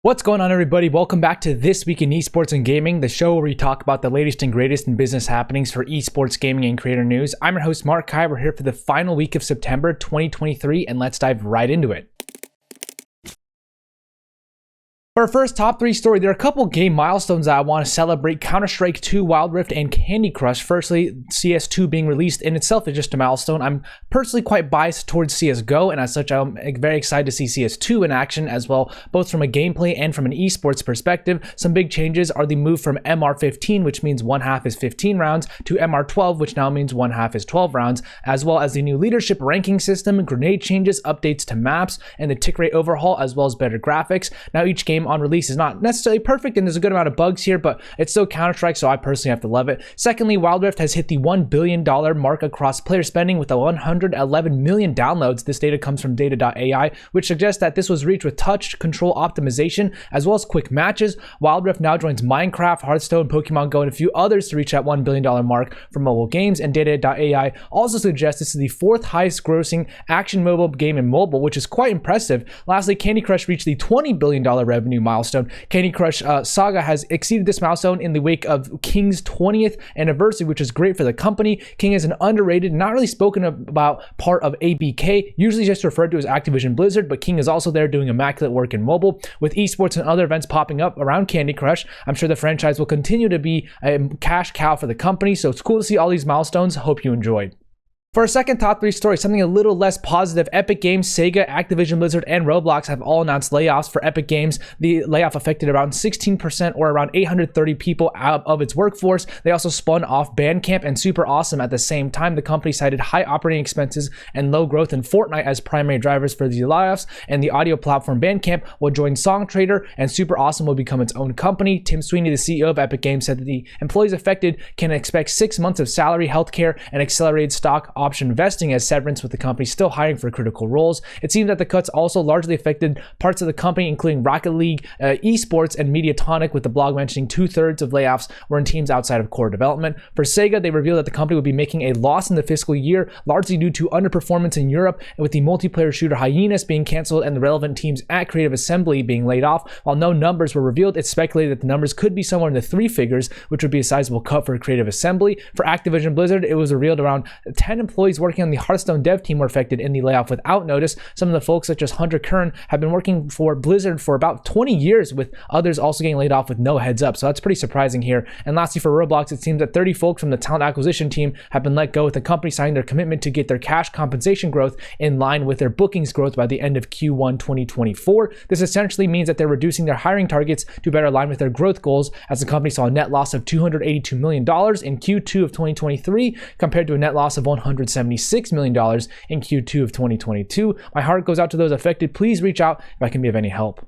What's going on, everybody? Welcome back to This Week in Esports and Gaming, the show where we talk about the latest and greatest in business happenings for esports, gaming, and creator news. I'm your host, Mark Kai. We're here for the final week of September 2023, and let's dive right into it. For our first top 3 story, there are a couple game milestones that I want to celebrate: Counter-Strike 2, Wild Rift, and Candy Crush. Firstly, CS2 being released in itself is just a milestone. I'm personally quite biased towards CSGO, and as such, I'm very excited to see CS2 in action as well, both from a gameplay and from an esports perspective. Some big changes are the move from MR15, which means one half is 15 rounds, to MR12, which now means one half is 12 rounds, as well as the new leadership ranking system, grenade changes, updates to maps, and the tick rate overhaul, as well as better graphics. Now, each game on release is not necessarily perfect, and there's a good amount of bugs here, but it's still Counter-Strike, so I personally have to love it. Secondly, Wild Rift has hit the $1 billion mark across player spending with 111 million downloads. This data comes from data.ai, which suggests that this was reached with touch control optimization as well as quick matches. Wild Rift now joins Minecraft, Hearthstone, Pokemon Go, and a few others to reach that $1 billion mark for mobile games, and data.ai also suggests this is the 4th highest grossing action mobile game in mobile, which is quite impressive. Lastly, Candy Crush reached the $20 billion revenue milestone. Candy Crush Saga has exceeded this milestone in the wake of King's 20th anniversary, which is great for the company. King is an underrated, not really spoken about part of ABK, usually just referred to as Activision Blizzard, but King is also there doing immaculate work in mobile. With esports and other events popping up around Candy Crush, I'm sure the franchise will continue to be a cash cow for the company, so it's cool to see all these milestones. Hope you enjoyed. For our second top 3 story, something a little less positive: Epic Games, Sega, Activision Blizzard, and Roblox have all announced layoffs. For Epic Games, the layoff affected around 16% or around 830 people out of its workforce. They also spun off Bandcamp and Super Awesome at the same time. The company cited high operating expenses and low growth in Fortnite as primary drivers for the layoffs, and the audio platform Bandcamp will join Songtradr, and Super Awesome will become its own company. Tim Sweeney, the CEO of Epic Games, said that the employees affected can expect 6 months of salary, healthcare, and accelerated stock option vesting as severance, with the company still hiring for critical roles. It seems that the cuts also largely affected parts of the company, including Rocket League, Esports, and Mediatonic, with the blog mentioning 2/3 of layoffs were in teams outside of core development. For Sega, they revealed that the company would be making a loss in the fiscal year, largely due to underperformance in Europe, and with the multiplayer shooter Hyenas being canceled and the relevant teams at Creative Assembly being laid off. While no numbers were revealed, it's speculated that the numbers could be somewhere in the 3 figures, which would be a sizable cut for Creative Assembly. For Activision Blizzard, it was revealed around 10 employees working on the Hearthstone dev team were affected in the layoff without notice. Some of the folks, such as Hunter Kern, have been working for Blizzard for about 20 years, with others also getting laid off with no heads up, so that's pretty surprising here. And lastly, for Roblox, it seems that 30 folks from the talent acquisition team have been let go, with the company signing their commitment to get their cash compensation growth in line with their bookings growth by the end of Q1 2024. This essentially means that they're reducing their hiring targets to better align with their growth goals, as the company saw a net loss of $282 million in Q2 of 2023 compared to a net loss of $176 million in Q2 of 2022. My heart goes out to those affected. Please reach out if I can be of any help.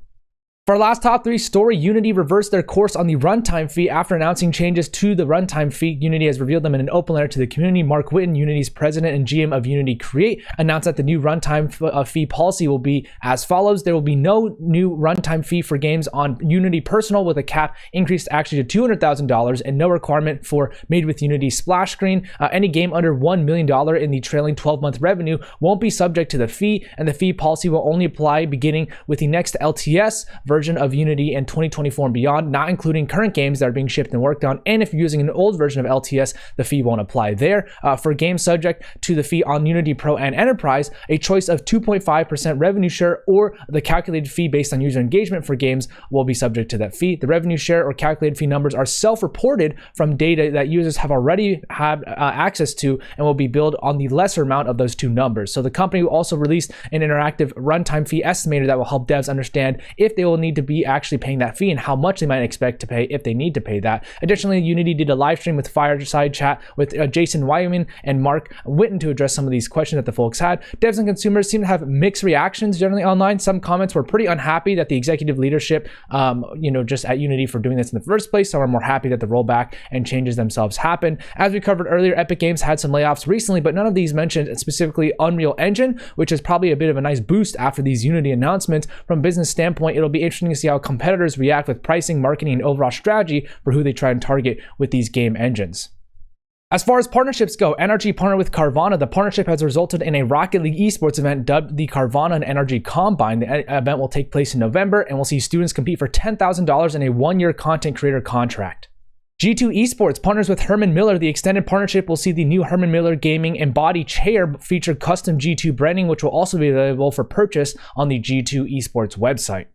For our last top 3 story, Unity reversed their course on the runtime fee after announcing changes to the runtime fee. Unity has revealed them in an open letter to the community. Mark Whitten, Unity's president and GM of Unity Create, announced that the new runtime fee policy will be as follows. There will be no new runtime fee for games on Unity Personal, with a cap increased actually to $200,000, and no requirement for Made with Unity splash screen. Any game under $1 million in the trailing 12-month revenue won't be subject to the fee, and the fee policy will only apply beginning with the next LTS version of Unity in 2024 and beyond, not including current games that are being shipped and worked on. And if you're using an old version of LTS, the fee won't apply there. For games subject to the fee on Unity Pro and Enterprise, a choice of 2.5% revenue share or the calculated fee based on user engagement for games will be subject to that fee. The revenue share or calculated fee numbers are self-reported from data that users have already had access to, and will be billed on the lesser amount of those 2 numbers. So the company will also release an interactive runtime fee estimator that will help devs understand if they will need to be actually paying that fee and how much they might expect to pay if they need to pay that. Additionally, Unity did a live stream with Fireside Chat with Jason Wyman and Mark Whitten to address some of these questions that the folks had. Devs and consumers seem to have mixed reactions generally online. Some comments were pretty unhappy that the executive leadership, just at Unity for doing this in the first place. Some are more happy that the rollback and changes themselves happened. As we covered earlier, Epic Games had some layoffs recently, but none of these mentioned specifically Unreal Engine, which is probably a bit of a nice boost after these Unity announcements. From a business standpoint, it'll be interesting to see how competitors react with pricing, marketing, and overall strategy for who they try and target with these game engines. As far as partnerships go, NRG partnered with Carvana. The partnership has resulted in a Rocket League esports event dubbed the Carvana and NRG Combine. The event will take place in November and will see students compete for $10,000 in a one-year content creator contract. G2 Esports partners with Herman Miller. The extended partnership will see the new Herman Miller Gaming Embody chair feature custom G2 branding, which will also be available for purchase on the G2 Esports website.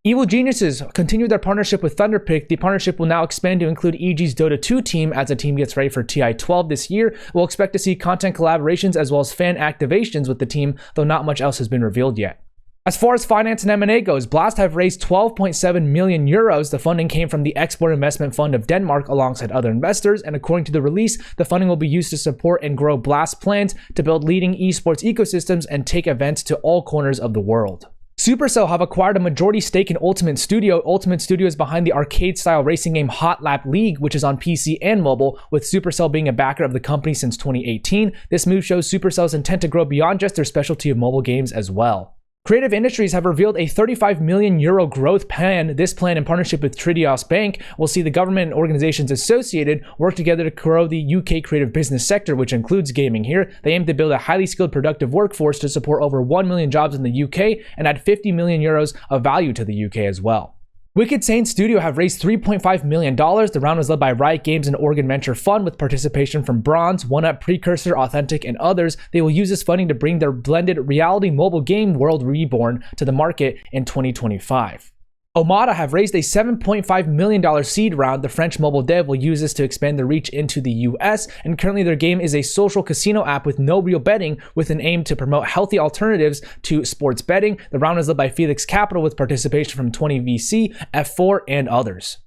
Evil Geniuses continued their partnership with Thunderpick. The partnership will now expand to include EG's Dota 2 team as the team gets ready for TI-12 this year. We'll expect to see content collaborations as well as fan activations with the team, though not much else has been revealed yet. As far as finance and M&A goes, Blast have raised 12.7 million euros. The funding came from the Export Investment Fund of Denmark alongside other investors, and according to the release, the funding will be used to support and grow Blast's plans to build leading esports ecosystems and take events to all corners of the world. Supercell have acquired a majority stake in Ultimate Studio. Ultimate Studio is behind the arcade-style racing game Hot Lap League, which is on PC and mobile, with Supercell being a backer of the company since 2018. This move shows Supercell's intent to grow beyond just their specialty of mobile games as well. Creative Industries have revealed a 35 million euro growth plan. This plan, in partnership with Tridios Bank, will see the government and organizations associated work together to grow the UK creative business sector, which includes gaming here. They aim to build a highly skilled, productive workforce to support over 1 million jobs in the UK and add 50 million euros of value to the UK as well. Wicked Saints Studio have raised $3.5 million. The round was led by Riot Games and Oregon Venture Fund with participation from Bronze, 1UP, Precursor, Authentic, and others. They will use this funding to bring their blended reality mobile game World Reborn to the market in 2025. 𝗠𝗿𝗶 have raised a $7.5 million seed round. The French mobile dev will use this to expand their reach into the US, and currently their game is a social casino app with no real betting, with an aim to promote healthy alternatives to sports betting. The round is led by Felix Capital with participation from 20VC, F4, and others.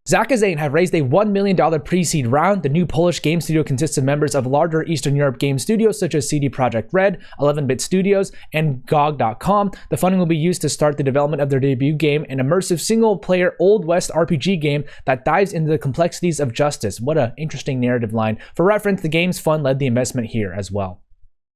Zakazane have raised a $1 million pre-seed round. The new Polish game studio consists of members of larger Eastern Europe game studios such as CD Projekt Red, 11-Bit Studios, and GOG.com. The funding will be used to start the development of their debut game, an immersive single-player Old West RPG game that dives into the complexities of justice. What an interesting narrative line. For reference, the game's fund led the investment here as well.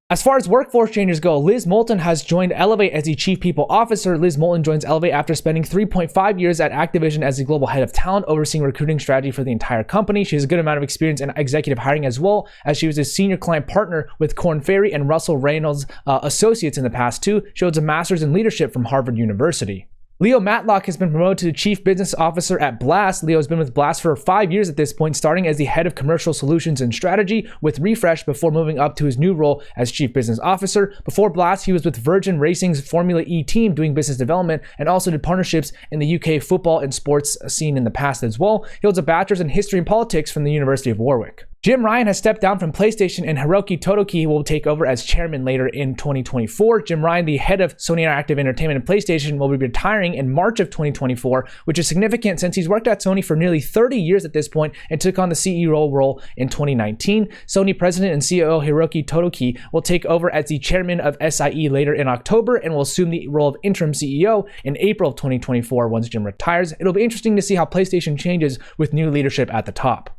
As far as workforce changes go, Liz Moulton has joined Elevate as the Chief People Officer. Liz Moulton joins Elevate after spending 3.5 years at Activision as the Global Head of Talent, overseeing recruiting strategy for the entire company. She has a good amount of experience in executive hiring as well, as she was a senior client partner with Korn Ferry and Russell Reynolds Associates in the past too. She holds a master's in leadership from Harvard University. Leo Matlock has been promoted to the Chief Business Officer at Blast. Leo has been with Blast for 5 years at this point, starting as the Head of Commercial Solutions and Strategy with Refresh before moving up to his new role as Chief Business Officer. Before Blast, he was with Virgin Racing's Formula E team doing business development and also did partnerships in the UK football and sports scene in the past as well. He holds a bachelor's in History and Politics from the University of Warwick. Jim Ryan has stepped down from PlayStation, and Hiroki Totoki will take over as chairman later in 2024. Jim Ryan, the head of Sony Interactive Entertainment and PlayStation, will be retiring in March of 2024, which is significant since he's worked at Sony for nearly 30 years at this point and took on the CEO role in 2019. Sony president and CEO Hiroki Totoki will take over as the chairman of SIE later in October and will assume the role of interim CEO in April of 2024 once Jim retires. It'll be interesting to see how PlayStation changes with new leadership at the top.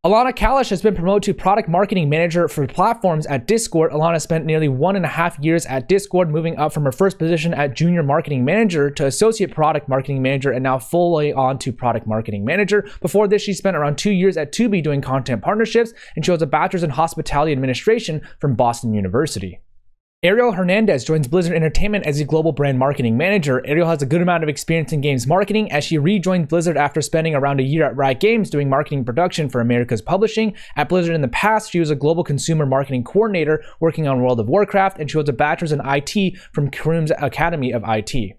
Alana Kalish has been promoted to Product Marketing Manager for Platforms at Discord. Alana spent nearly 1.5 years at Discord, moving up from her first position at Junior Marketing Manager to Associate Product Marketing Manager and now fully on to Product Marketing Manager. Before this, she spent around 2 years at Tubi doing content partnerships, and she holds a bachelor's in Hospitality Administration from Boston University. Ariel Hernandez joins Blizzard Entertainment as the Global Brand Marketing Manager. Ariel has a good amount of experience in games marketing as she rejoined Blizzard after spending around a year at Riot Games doing marketing production for America's Publishing. At Blizzard in the past, she was a Global Consumer Marketing Coordinator working on World of Warcraft, and she holds a bachelor's in IT from Kroom's Academy of IT.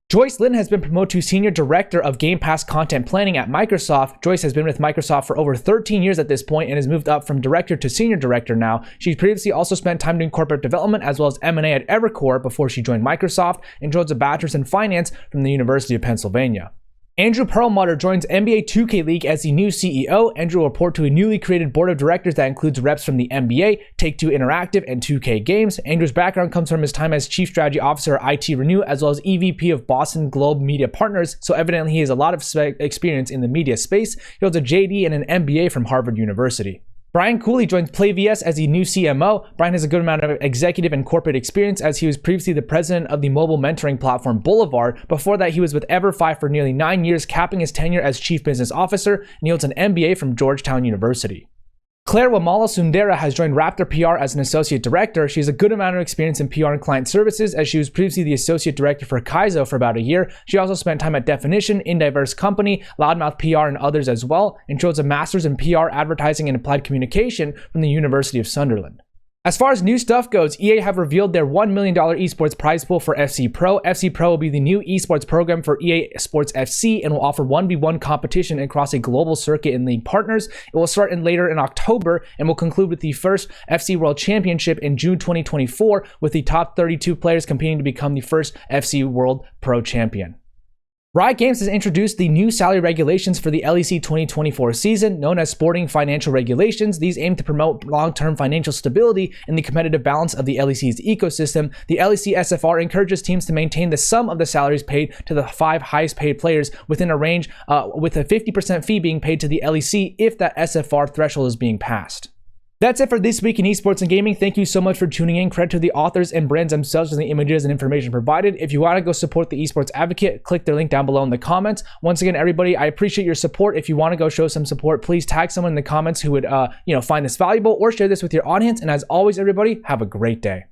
Joyce Lynn has been promoted to Senior Director of Game Pass Content Planning at Microsoft. Joyce has been with Microsoft for over 13 years at this point and has moved up from Director to Senior Director now. She previously also spent time doing corporate development as well as M&A at Evercore before she joined Microsoft, and holds a bachelor's in finance from the University of Pennsylvania. Andrew Perlmutter joins NBA 2K League as the new CEO. Andrew will report to a newly created board of directors that includes reps from the NBA, Take-Two Interactive, and 2K Games. Andrew's background comes from his time as Chief Strategy Officer at IT Renew, as well as EVP of Boston Globe Media Partners, so evidently he has a lot of experience in the media space. He holds a JD and an MBA from Harvard University. Brian Cooley joins PlayVS as the new CMO. Brian has a good amount of executive and corporate experience as he was previously the president of the mobile mentoring platform Boulevard. Before that, he was with EverFi for nearly 9 years, capping his tenure as Chief Business Officer, and he holds an MBA from Georgetown University. 𝗠𝗿𝗶 has joined Raptor PR as an associate director. She has a good amount of experience in PR and client services, as she was previously the associate director for 𝗠𝗿𝗄 for about a year. She also spent time at Definition, In Diverse Company, Loudmouth PR, and others as well, and she holds a master's in PR, advertising, and applied communication from the University of Sunderland. As far as new stuff goes, EA have revealed their $1 million esports prize pool for FC Pro. FC Pro will be the new esports program for EA Sports FC and will offer 1v1 competition across a global circuit and league partners. It will start later in October and will conclude with the first FC World Championship in June 2024, with the top 32 players competing to become the first FC World Pro Champion. Riot Games has introduced the new salary regulations for the LEC 2024 season, known as Sporting Financial Regulations. These aim to promote long-term financial stability and the competitive balance of the LEC's ecosystem. The LEC SFR encourages teams to maintain the sum of the salaries paid to the 5 highest paid players within a range, with a 50% fee being paid to the LEC if that SFR threshold is being passed. That's it for this week in esports and gaming. Thank you so much for tuning in. Credit to the authors and brands themselves for the images and information provided. If you want to go support the Esports Advocate, click their link down below in the comments. Once again, everybody, I appreciate your support. If you want to go show some support, please tag someone in the comments who would find this valuable, or share this with your audience. And as always, everybody, have a great day.